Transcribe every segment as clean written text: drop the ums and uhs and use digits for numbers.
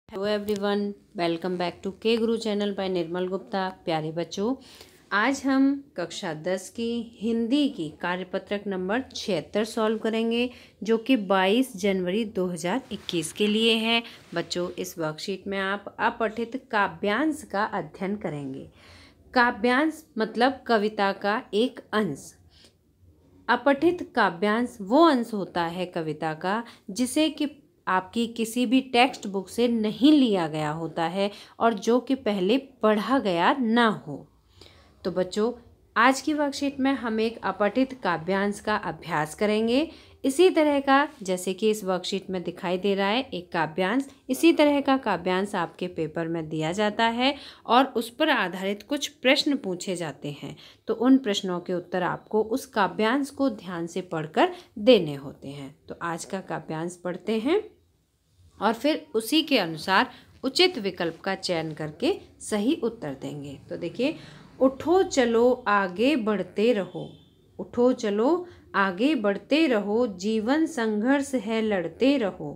Hello everyone, welcome back to K Guru channel bye निर्मल गुप्ता। प्यारे बच्चों, आज हम कक्षा 10 की हिंदी की कार्यपत्रक नंबर 76 सॉल्व करेंगे, जो कि 22 जनवरी 2021 के लिए है। बच्चों, इस वर्कशीट में आप अपठित काव्यांश का अध्ययन करेंगे। काव्यांश मतलब कविता का एक अंश। अपठित काव्यांश वो अंश होता है कविता का जिसे कि आपकी किसी भी टेक्स्ट बुक से नहीं लिया गया होता है और जो कि पहले पढ़ा गया ना हो। तो बच्चों, आज की वर्कशीट में हम एक अपठित काव्यांश का अभ्यास करेंगे। इसी तरह का, जैसे कि इस वर्कशीट में दिखाई दे रहा है, एक काव्यांश, इसी तरह का काव्यांश आपके पेपर में दिया जाता है और उस पर आधारित कुछ प्रश्न पूछे जाते हैं। तो उन प्रश्नों के उत्तर आपको उस काव्यांश को ध्यान से पढ़कर देने होते हैं। तो आज का काव्यांश पढ़ते हैं और फिर उसी के अनुसार उचित विकल्प का चयन करके सही उत्तर देंगे। तो देखिए, उठो चलो आगे बढ़ते रहो, उठो चलो आगे बढ़ते रहो, जीवन संघर्ष है लड़ते रहो,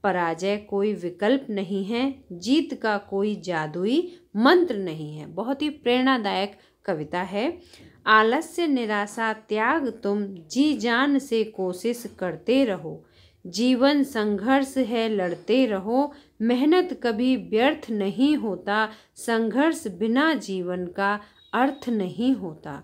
पराजय कोई विकल्प नहीं है, जीत का कोई जादुई मंत्र नहीं है। बहुत ही प्रेरणादायक कविता है। आलस्य निराशा त्याग तुम जी जान से कोशिश करते रहो, जीवन संघर्ष है लड़ते रहो, मेहनत कभी व्यर्थ नहीं होता, संघर्ष बिना जीवन का अर्थ नहीं होता,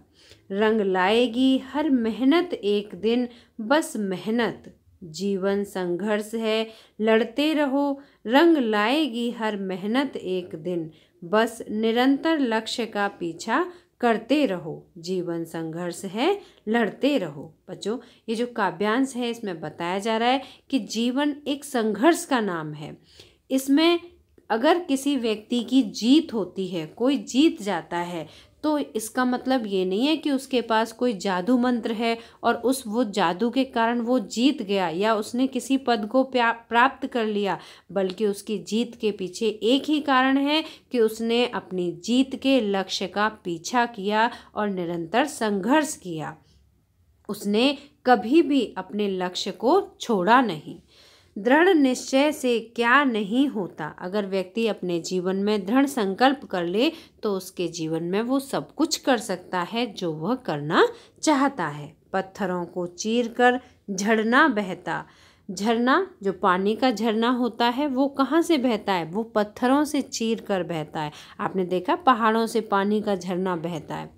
रंग लाएगी हर मेहनत एक दिन, बस मेहनत, जीवन संघर्ष है लड़ते रहो, रंग लाएगी हर मेहनत एक दिन, बस निरंतर लक्ष्य का पीछा करते रहो, जीवन संघर्ष है लड़ते रहो। बच्चों, ये जो काव्यांश है इसमें बताया जा रहा है कि जीवन एक संघर्ष का नाम है। इसमें अगर किसी व्यक्ति की जीत होती है, कोई जीत जाता है, तो इसका मतलब ये नहीं है कि उसके पास कोई जादू मंत्र है और वो जादू के कारण वो जीत गया या उसने किसी पद को प्राप्त कर लिया, बल्कि उसकी जीत के पीछे एक ही कारण है कि उसने अपनी जीत के लक्ष्य का पीछा किया और निरंतर संघर्ष किया। उसने कभी भी अपने लक्ष्य को छोड़ा नहीं। दृढ़ निश्चय से क्या नहीं होता। अगर व्यक्ति अपने जीवन में दृढ़ संकल्प कर ले तो उसके जीवन में वो सब कुछ कर सकता है जो वह करना चाहता है। पत्थरों को चीरकर झरना बहता। झरना, जो पानी का झरना होता है, वो कहाँ से बहता है? वो पत्थरों से चीर कर बहता है। आपने देखा, पहाड़ों से पानी का झरना बहता है।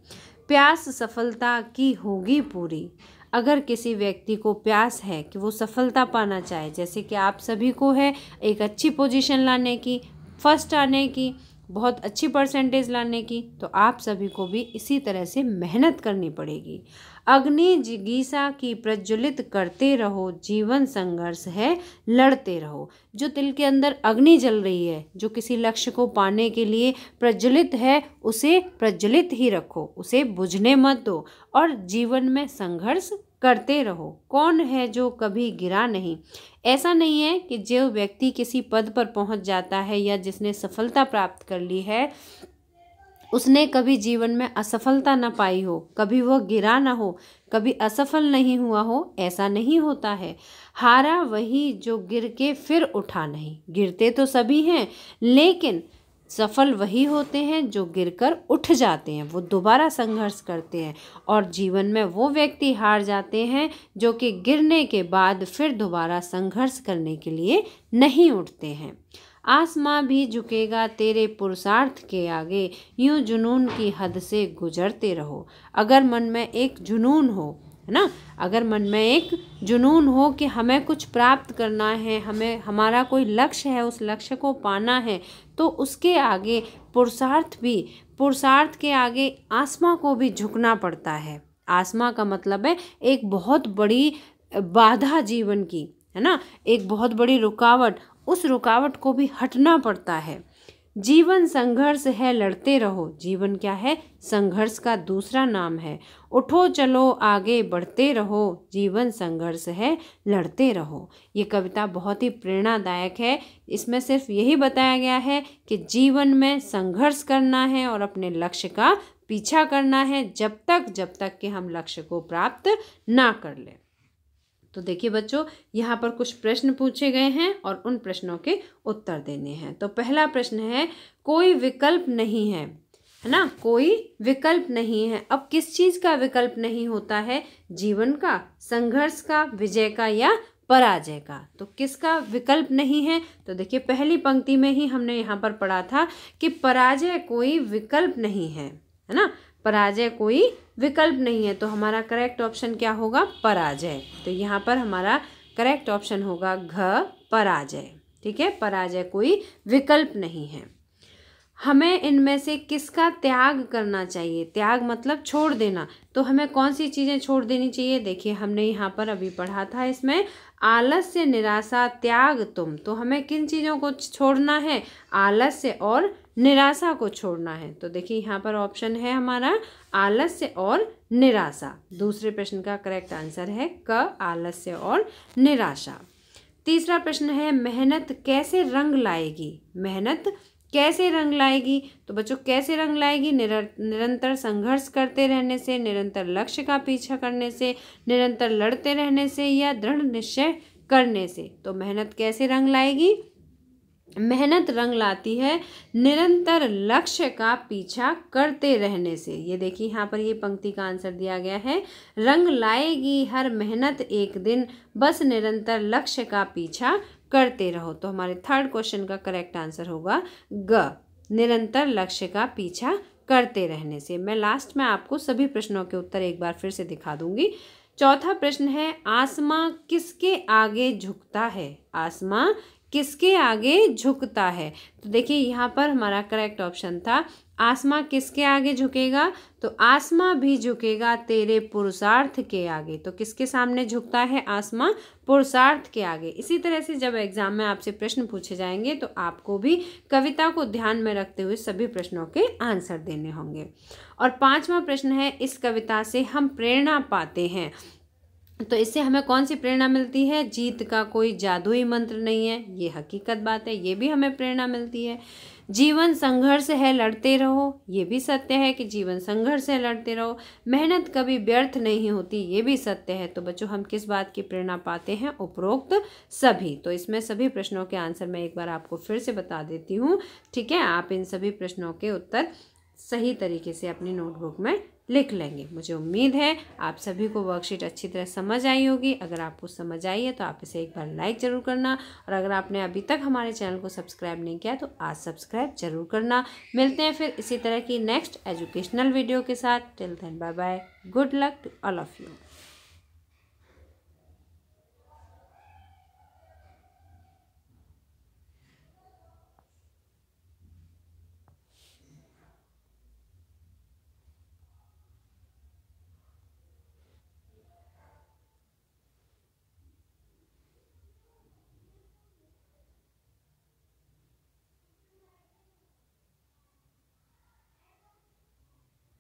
प्यास सफलता की होगी पूरी। अगर किसी व्यक्ति को प्यास है कि वो सफलता पाना चाहे, जैसे कि आप सभी को है एक अच्छी पोजीशन लाने की, फर्स्ट आने की, बहुत अच्छी परसेंटेज लाने की, तो आप सभी को भी इसी तरह से मेहनत करनी पड़ेगी। अग्नि जिज्ञासा की प्रज्वलित करते रहो, जीवन संघर्ष है लड़ते रहो। जो दिल के अंदर अग्नि जल रही है, जो किसी लक्ष्य को पाने के लिए प्रज्वलित है, उसे प्रज्वलित ही रखो, उसे बुझने मत दो और जीवन में संघर्ष करते रहो। कौन है जो कभी गिरा नहीं? ऐसा नहीं है कि जो व्यक्ति किसी पद पर पहुंच जाता है या जिसने सफलता प्राप्त कर ली है, उसने कभी जीवन में असफलता न पाई हो, कभी वह गिरा ना हो, कभी असफल नहीं हुआ हो, ऐसा नहीं होता है। हारा वही जो गिर के फिर उठा नहीं। गिरते तो सभी हैं, लेकिन सफल वही होते हैं जो गिरकर उठ जाते हैं, वो दोबारा संघर्ष करते हैं। और जीवन में वो व्यक्ति हार जाते हैं जो कि गिरने के बाद फिर दोबारा संघर्ष करने के लिए नहीं उठते हैं। आसमां भी झुकेगा तेरे पुरुषार्थ के आगे, यूं जुनून की हद से गुजरते रहो। अगर मन में एक जुनून हो, है ना, अगर मन में एक जुनून हो कि हमें कुछ प्राप्त करना है, हमें हमारा कोई लक्ष्य है, उस लक्ष्य को पाना है, तो उसके आगे पुरुषार्थ के आगे आसमां को भी झुकना पड़ता है। आसमां का मतलब है एक बहुत बड़ी बाधा जीवन की, है ना, एक बहुत बड़ी रुकावट, उस रुकावट को भी हटना पड़ता है। जीवन संघर्ष है लड़ते रहो। जीवन क्या है? संघर्ष का दूसरा नाम है। उठो चलो आगे बढ़ते रहो, जीवन संघर्ष है लड़ते रहो। ये कविता बहुत ही प्रेरणादायक है। इसमें सिर्फ यही बताया गया है कि जीवन में संघर्ष करना है और अपने लक्ष्य का पीछा करना है जब तक कि हम लक्ष्य को प्राप्त ना कर लें। तो देखिए बच्चों, यहाँ पर कुछ प्रश्न पूछे गए हैं और उन प्रश्नों के उत्तर देने हैं। तो पहला प्रश्न है, कोई विकल्प नहीं है ना, कोई विकल्प नहीं है। अब किस चीज़ का विकल्प नहीं होता है? जीवन का, संघर्ष का, विजय का या पराजय का। तो किसका विकल्प नहीं है? तो देखिए पहली पंक्ति में ही हमने यहाँ पर पढ़ा था कि पराजय कोई विकल्प नहीं है ना, पराजय कोई विकल्प नहीं है। तो हमारा करेक्ट ऑप्शन क्या होगा? पराजय। तो यहाँ पर हमारा करेक्ट ऑप्शन होगा घ, पराजय। ठीक है, पराजय कोई विकल्प नहीं है। हमें इनमें से किसका त्याग करना चाहिए? त्याग मतलब छोड़ देना। तो हमें कौन सी चीज़ें छोड़ देनी चाहिए? देखिए हमने यहाँ पर अभी पढ़ा था, इसमें आलस्य, निराशा, त्याग, तुम। तो हमें किन चीज़ों को छोड़ना है? आलस्य और निराशा को छोड़ना है। तो देखिए यहाँ पर ऑप्शन है हमारा आलस्य और निराशा। दूसरे प्रश्न का करेक्ट आंसर है क, आलस्य और निराशा। तीसरा प्रश्न है, मेहनत कैसे रंग लाएगी? मेहनत कैसे रंग लाएगी? तो बच्चों कैसे रंग लाएगी? निरंतर संघर्ष करते रहने से, निरंतर लक्ष्य का पीछा करने से, निरंतर लड़ते रहने से या दृढ़ निश्चय करने से। तो मेहनत कैसे रंग लाएगी? मेहनत रंग लाती है निरंतर लक्ष्य का पीछा करते रहने से। ये देखिए यहाँ पर ये पंक्ति का आंसर दिया गया है, रंग लाएगी हर मेहनत एक दिन, बस निरंतर लक्ष्य का पीछा करते रहो। तो हमारे थर्ड क्वेश्चन का करेक्ट आंसर होगा ग, निरंतर लक्ष्य का पीछा करते रहने से। मैं लास्ट में आपको सभी प्रश्नों के उत्तर एक बार फिर से दिखा दूंगी। चौथा प्रश्न है, आसमां किसके आगे झुकता है? आसमां किसके आगे झुकता है? तो देखिए यहाँ पर हमारा करेक्ट ऑप्शन था आसमां किसके आगे झुकेगा? तो आसमां भी झुकेगा तेरे पुरुषार्थ के आगे। तो किसके सामने झुकता है? आसमां पुरुषार्थ के आगे। इसी तरह से जब एग्जाम में आपसे प्रश्न पूछे जाएंगे तो आपको भी कविता को ध्यान में रखते हुए सभी प्रश्नों के आंसर देने होंगे। और पांचवा प्रश्न है, इस कविता से हम प्रेरणा पाते हैं। तो इससे हमें कौन सी प्रेरणा मिलती है? जीत का कोई जादुई मंत्र नहीं है, ये हकीकत बात है, ये भी हमें प्रेरणा मिलती है। जीवन संघर्ष है, लड़ते रहो, ये भी सत्य है कि जीवन संघर्ष है, लड़ते रहो। मेहनत कभी व्यर्थ नहीं होती, ये भी सत्य है। तो बच्चों हम किस बात की प्रेरणा पाते हैं? उपरोक्त सभी। तो इसमें सभी प्रश्नों के आंसर मैं एक बार आपको फिर से बता देती हूँ। ठीक है, आप इन सभी प्रश्नों के उत्तर सही तरीके से अपनी नोटबुक में लिख लेंगे। मुझे उम्मीद है आप सभी को वर्कशीट अच्छी तरह समझ आई होगी। अगर आपको समझ आई है तो आप इसे एक बार लाइक ज़रूर करना, और अगर आपने अभी तक हमारे चैनल को सब्सक्राइब नहीं किया तो आज सब्सक्राइब जरूर करना। मिलते हैं फिर इसी तरह की नेक्स्ट एजुकेशनल वीडियो के साथ। Till then bye bye, good luck to all of you.